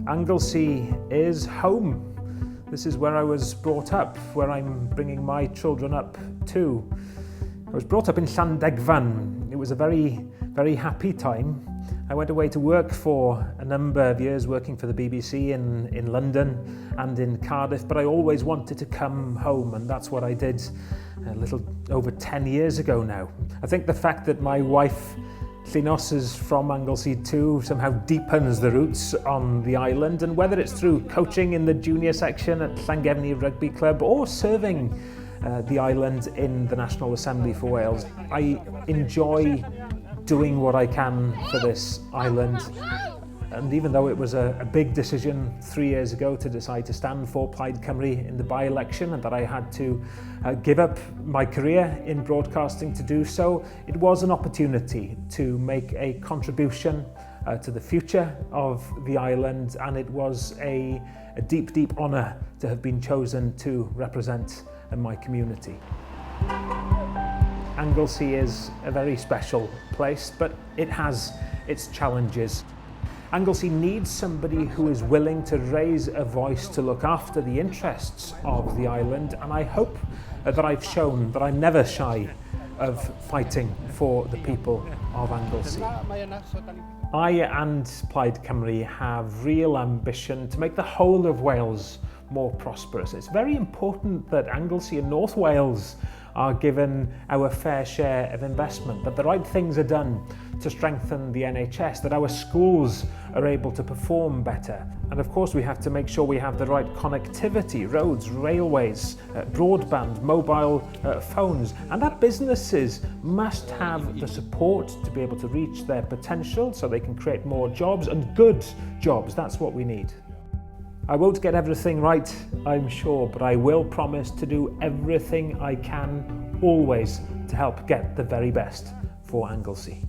Anglesey is home. This is where I was brought up, where I'm bringing my children up to. I was brought up in Llandegfan. It was a very, very happy time. I went away to work for a number of years, working for the BBC in London and in Cardiff, but I always wanted to come home, and that's what I did a little over 10 years ago now. I think the fact that my wife Llynos is from Anglesey too somehow deepens the roots on the island, and whether it's through coaching in the junior section at Llangefni Rugby Club or serving the island in the National Assembly for Wales, I enjoy doing what I can for this island. And even though it was a big decision 3 years ago to decide to stand for Plaid Cymru in the by-election, and that I had to give up my career in broadcasting to do so, it was an opportunity to make a contribution to the future of the island, and it was a deep, deep honour to have been chosen to represent my community. Anglesey is a very special place, but it has its challenges. Anglesey needs somebody who is willing to raise a voice to look after the interests of the island, and I hope that I've shown that I'm never shy of fighting for the people of Anglesey. I and Plaid Cymru have real ambition to make the whole of Wales more prosperous. It's very important that Anglesey and North Wales are given our fair share of investment, that the right things are done to strengthen the NHS, that our schools are able to perform better. And of course we have to make sure we have the right connectivity, roads, railways, broadband, mobile phones, and that businesses must have the support to be able to reach their potential so they can create more jobs, and good jobs. That's what we need. I won't get everything right, I'm sure, but I will promise to do everything I can, always, to help get the very best for Anglesey.